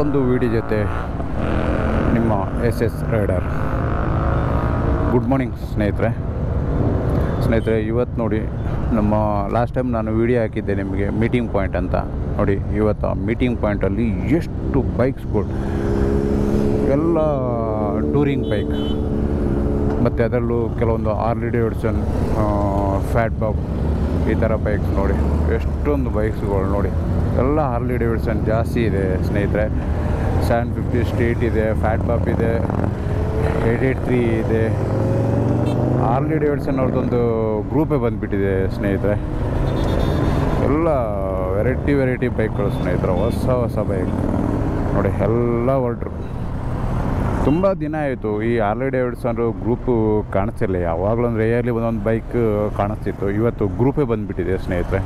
ಮತ್ತೊಂದು ವಿಡಿಯೋ ಜೊತೆ ನಿಮ್ಮ SS ರೈಡರ್. ಗುಡ್ ಮಾರ್ನಿಂಗ್ ಸ್ನೇಹಿತರೆ. ಇವತ್ತು ನೋಡಿ, ನಮ್ಮ ಲಾಸ್ಟ್ ಟೈಮ್ ನಾನು ವಿಡಿಯೋ ಹಾಕಿದ್ದೆ ನಿಮಗೆ ಮೀಟಿಂಗ್ ಪಾಯಿಂಟ್ ಅಂತ. ನೋಡಿ, ಇವತ್ತು ಆ ಮೀಟಿಂಗ್ ಪಾಯಿಂಟಲ್ಲಿ ಎಷ್ಟು ಬೈಕ್ಸ್ಗಳು, ಎಲ್ಲ ಟೂರಿಂಗ್ ಬೈಕ್, ಮತ್ತು ಅದರಲ್ಲೂ ಕೆಲವೊಂದು ಹಾರ್ಲಿ ಡೇವಿಡ್ಸನ್, ಫ್ಯಾಟ್ ಬಾಬ್, ಈ ಥರ ಬೈಕ್ಸ್ ನೋಡಿ, ಎಷ್ಟೊಂದು ಬೈಕ್ಸ್ಗಳು ನೋಡಿ. ಎಲ್ಲ ಹಾರ್ಲಿ ಡೇವಿಡ್ಸನ್ ಜಾಸ್ತಿ ಇದೆ ಸ್ನೇಹಿತರೆ. 750 ಸ್ಟ್ರೀಟ್ ಇದೆ, ಫ್ಯಾಟ್ ಬಾಬ್ ಇದೆ, 883 ಇದೆ. ಹಾರ್ಲಿ ಡೇವಿಡ್ಸನ್ ಅವ್ರದ್ದೊಂದು ಗ್ರೂಪೇ ಬಂದುಬಿಟ್ಟಿದೆ ಸ್ನೇಹಿತರೆ. ಎಲ್ಲ ವೆರೈಟಿ ಬೈಕ್ಗಳು ಸ್ನೇಹಿತರೆ, ಹೊಸ ಬೈಕ್ ನೋಡಿ, ಎಲ್ಲ ಹೊರಟ್ರು. ತುಂಬ ದಿನ ಆಯಿತು ಈ ಹಾರ್ಲಿ ಡೇವಿಡ್ಸನ್ ಗ್ರೂಪು ಕಾಣಿಸ್ತಿಲ್ಲ. ಯಾವಾಗಲೂ ಒಂದು ರೇಯರ್ಲಿ ಒಂದೊಂದು ಬೈಕ್ ಕಾಣಿಸ್ತಿತ್ತು. ಇವತ್ತು ಗ್ರೂಪೇ ಬಂದುಬಿಟ್ಟಿದೆ ಸ್ನೇಹಿತರೆ.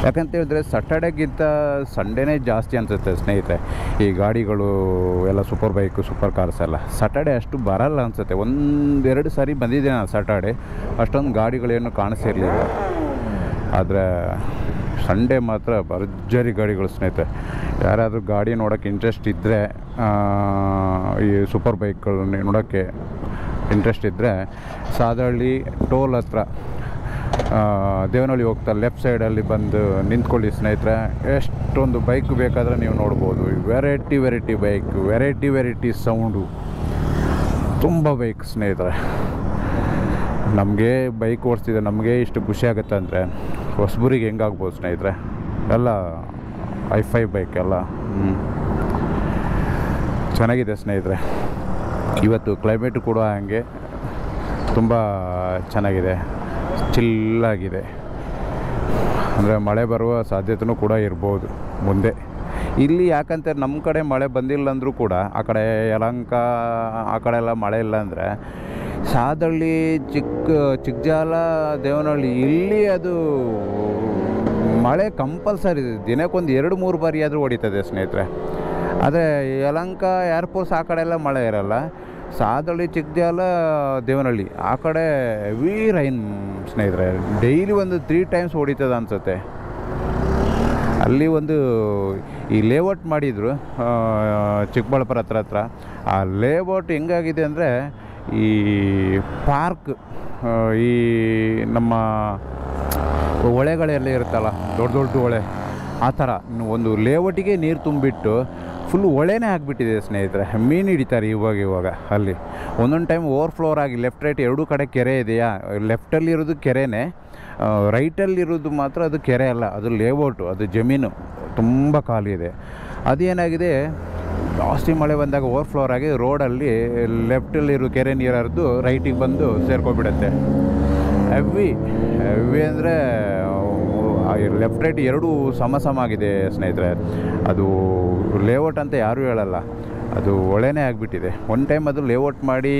ಯಾಕಂತ ಹೇಳಿದ್ರೆ ಸಟರ್ಡೇಗಿಂತ ಸಂಡೇನೇ ಜಾಸ್ತಿ ಅನಿಸುತ್ತೆ ಸ್ನೇಹಿತರೆ. ಈ ಗಾಡಿಗಳು ಎಲ್ಲ ಸೂಪರ್ ಬೈಕು, ಸೂಪರ್ ಕಾರ್ಸ್ ಎಲ್ಲ ಸಟರ್ಡೆ ಅಷ್ಟು ಬರಲ್ಲ ಅನಿಸುತ್ತೆ. 1-2 ಸಾರಿ ಬಂದಿದ್ದೆ ನಾನು ಸಟರ್ಡೆ, ಅಷ್ಟೊಂದು ಗಾಡಿಗಳೇನು ಕಾಣಿಸಿರಲಿಲ್ಲ. ಆದರೆ ಸಂಡೇ ಮಾತ್ರ ಭರ್ಜರಿ ಗಾಡಿಗಳು ಸ್ನೇಹಿತರೆ. ಯಾರಾದರೂ ಗಾಡಿ ನೋಡೋಕ್ಕೆ ಇಂಟ್ರೆಸ್ಟ್ ಇದ್ದರೆ, ಈ ಸೂಪರ್ ಬೈಕ್ಗಳು ನೋಡೋಕ್ಕೆ ಇಂಟ್ರೆಸ್ಟ್ ಇದ್ದರೆ, ಸಾದಹಳ್ಳಿ ಟೋಲ್ ಹತ್ರ ದೇವನಹಳ್ಳಿ ಹೋಗ್ತಾ ಲೆಫ್ಟ್ ಸೈಡಲ್ಲಿ ಬಂದು ನಿಂತ್ಕೊಳ್ಳಿ ಸ್ನೇಹಿತರೆ. ಎಷ್ಟೊಂದು ಬೈಕ್ ಬೇಕಾದರೆ ನೀವು ನೋಡ್ಬೋದು. ವೆರೈಟಿ ಬೈಕ್, ವೆರೈಟಿ ಸೌಂಡು, ತುಂಬ ಬೈಕ್ ಸ್ನೇಹಿತರೆ. ನಮಗೆ ಬೈಕ್ ಓಡಿಸ್ತಿದೆ, ನಮಗೆ ಇಷ್ಟು ಖುಷಿ ಆಗುತ್ತೆ ಅಂದರೆ ಹೊಸಬರಿಗೆ ಹೆಂಗಾಗ್ಬೋದು ಸ್ನೇಹಿತರೆ. ಎಲ್ಲ i5 ಬೈಕ್ ಎಲ್ಲ ಚೆನ್ನಾಗಿದೆ ಸ್ನೇಹಿತರೆ. ಇವತ್ತು ಕ್ಲೈಮೇಟು ಕೂಡ ಹಾಗೆ ತುಂಬ ಚೆನ್ನಾಗಿದೆ, ಚಿಲ್ಲಾಗಿದೆ. ಅಂದರೆ ಮಳೆ ಬರುವ ಸಾಧ್ಯತೆಯೂ ಕೂಡ ಇರ್ಬೋದು ಮುಂದೆ. ಇಲ್ಲಿ ಯಾಕಂತ ನಮ್ಮ ಕಡೆ ಮಳೆ ಬಂದಿಲ್ಲ ಅಂದರೂ ಕೂಡ, ಆ ಕಡೆ ಯಲಹಂಕ ಆ ಕಡೆ ಎಲ್ಲ ಮಳೆ ಇಲ್ಲ ಅಂದರೆ, ಸಾದಹಳ್ಳಿ, ಚಿಕ್ಕಜಾಲ, ದೇವನಹಳ್ಳಿ ಇಲ್ಲಿ ಅದು ಮಳೆ ಕಂಪಲ್ಸರಿ. ದಿನಕ್ಕೊಂದು 2-3 ಬಾರಿ ಆದರೂ ಹೊಡಿತದೆ ಸ್ನೇಹಿತರೆ. ಆದರೆ ಯಲಹಂಕ, ಏರ್ಪೋರ್ಟ್ಸ್ ಆ ಕಡೆ ಎಲ್ಲ ಮಳೆ ಇರಲ್ಲ. ಸಾದಹಳ್ಳಿ, ಚಿಕ್ಕಜಾಲ, ದೇವನಹಳ್ಳಿ ಆ ಕಡೆ ಹೆವಿ ರೈನ್ ಸ್ನೇಹಿತರೆ. ಡೈಲಿ ಒಂದು 3 ಟೈಮ್ಸ್ ಹೊಡಿತದೆ ಅನಿಸುತ್ತೆ. ಅಲ್ಲಿ ಒಂದು ಈ ಲೇಔಟ್ ಮಾಡಿದರು ಚಿಕ್ಕಬಳ್ಳಾಪುರ ಹತ್ರ. ಆ ಲೇಔಟ್ ಹೆಂಗಾಗಿದೆ ಅಂದರೆ, ಈ ಪಾರ್ಕ್, ಈ ನಮ್ಮ ಹೊಳೆಗಳೆಲ್ಲ ಇರುತ್ತಲ್ಲ, ದೊಡ್ಡ ಹೊಳೆ, ಆ ಥರ ಒಂದು ಲೇಔಟಿಗೆ ನೀರು ತುಂಬಿಟ್ಟು ಫುಲ್ ಹೊಳೆನೇ ಆಗಿಬಿಟ್ಟಿದೆ ಸ್ನೇಹಿತರೆ. ಮೀನು ಹಿಡಿತಾರೆ ಇವಾಗ ಅಲ್ಲಿ. ಒಂದೊಂದು ಟೈಮ್ ಓವರ್ಫ್ಲೋರ್ ಆಗಿ ಲೆಫ್ಟ್ ರೈಟ್ ಎರಡೂ ಕಡೆ ಕೆರೆ ಇದೆಯಾ. ಲೆಫ್ಟಲ್ಲಿರೋದು ಕೆರೆನೇ, ರೈಟಲ್ಲಿರೋದು ಮಾತ್ರ ಅದು ಕೆರೆ ಅಲ್ಲ, ಅದು ಲೇಔಟು, ಅದು ಜಮೀನು ತುಂಬ ಖಾಲಿ ಇದೆ. ಅದೇನಾಗಿದೆ, ಜಾಸ್ತಿ ಮಳೆ ಬಂದಾಗ ಓವರ್ಫ್ಲೋರ್ ಆಗಿ ರೋಡಲ್ಲಿ ಲೆಫ್ಟಲ್ಲಿರೋ ಕೆರೆ ನೀರು ಹರಿದು ರೈಟಿಗೆ ಬಂದು ಸೇರ್ಕೊಬಿಡುತ್ತೆ. ಹೆವಿ ಅಂದರೆ ಲೆಫ್ಟ್ ರೈಟ್ ಎರಡೂ ಸಮ ಆಗಿದೆ ಸ್ನೇಹಿತರೆ. ಅದು ಲೇಔಟ್ ಅಂತ ಯಾರೂ ಹೇಳಲ್ಲ, ಅದು ಹೊಳೆನೇ ಆಗಿಬಿಟ್ಟಿದೆ. ಒನ್ ಟೈಮ್ ಅದು ಲೇಔಟ್ ಮಾಡಿ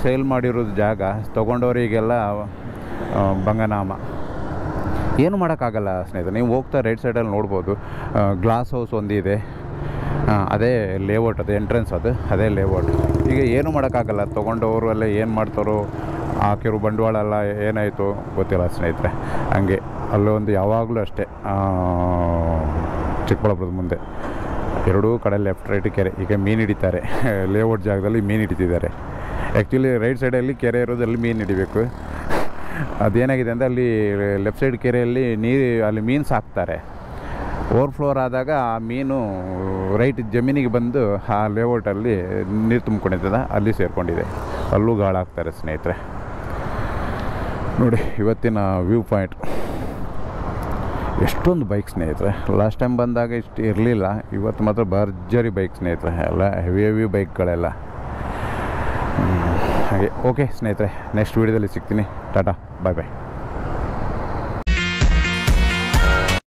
ಸೇಲ್ ಮಾಡಿರೋದು ಜಾಗ ತೊಗೊಂಡವರಿಗೆಲ್ಲ ಬಂಗನಾಮ. ಏನು ಮಾಡೋಕ್ಕಾಗಲ್ಲ ಸ್ನೇಹಿತರೆ. ನೀವು ಹೋಗ್ತಾ ರೈಟ್ ಸೈಡಲ್ಲಿ ನೋಡ್ಬೋದು, ಗ್ಲಾಸ್ ಹೌಸ್ ಒಂದಿದೆ, ಅದೇ ಲೇಔಟ್, ಅದು ಎಂಟ್ರೆನ್ಸ್, ಅದೇ ಲೇಔಟ್. ಈಗ ಏನು ಮಾಡೋಕ್ಕಾಗಲ್ಲ. ತೊಗೊಂಡವರು ಎಲ್ಲ ಏನು ಮಾಡ್ತಾರೋ, ಹಾಕಿರೋ ಬಂಡವಾಳ ಎಲ್ಲ ಏನಾಯಿತು ಗೊತ್ತಿಲ್ಲ ಸ್ನೇಹಿತರೆ. ಹಂಗೆ ಅಲ್ಲೊಂದು ಯಾವಾಗಲೂ ಅಷ್ಟೇ, ಚಿಕ್ಕಬಳ್ಳಾಪುರದ ಮುಂದೆ ಎರಡೂ ಕಡೆ ಲೆಫ್ಟ್ ರೈಟ್ ಕೆರೆ. ಈಗ ಮೀನು ಹಿಡಿತಾರೆ, ಲೇಔಟ್ ಜಾಗದಲ್ಲಿ ಮೀನು ಹಿಡಿತಿದ್ದಾರೆ. ಆ್ಯಕ್ಚುಲಿ ರೈಟ್ ಸೈಡಲ್ಲಿ ಕೆರೆ ಇರೋದಲ್ಲಿ ಮೀನು ಹಿಡಿಬೇಕು. ಅದೇನಾಗಿದೆ ಅಂದರೆ, ಅಲ್ಲಿ ಲೆಫ್ಟ್ ಸೈಡ್ ಕೆರೆಯಲ್ಲಿ ಅಲ್ಲಿ ಮೀನು ಸಾಕ್ತಾರೆ. ಓವರ್ಫ್ಲೋರ್ ಆದಾಗ ಆ ಮೀನು ರೈಟ್ ಜಮೀನಿಗೆ ಬಂದು ಆ ಲೇಔಟಲ್ಲಿ ನೀರು ತುಂಬಿಕೊಂಡಿರ್ತದೆ, ಅಲ್ಲಿ ಸೇರಿಕೊಂಡಿದೆ. ಅಲ್ಲೂ ಗಾಳಾಗ್ತಾರೆ ಸ್ನೇಹಿತರೆ. ನೋಡಿ ಇವತ್ತಿನ ವ್ಯೂ ಪಾಯಿಂಟ್. ಎಷ್ಟೊಂದು ಬೈಕ್ ಸ್ನೇಹಿತರೆ. ಲಾಸ್ಟ್ ಟೈಮ್ ಬಂದಾಗ ಇಷ್ಟು ಇರಲಿಲ್ಲ, ಇವತ್ತು ಮಾತ್ರ ಭರ್ಜರಿ ಬೈಕ್ ಸ್ನೇಹಿತರೆ. ಎಲ್ಲ ಹೆವಿ ಬೈಕ್ಗಳೆಲ್ಲ ಹಾಗೆ. ಓಕೆ ಸ್ನೇಹಿತರೆ, ನೆಕ್ಸ್ಟ್ ವೀಡಿಯೋದಲ್ಲಿ ಸಿಗ್ತೀನಿ. ಟಾಟಾ, ಬಾಯ್.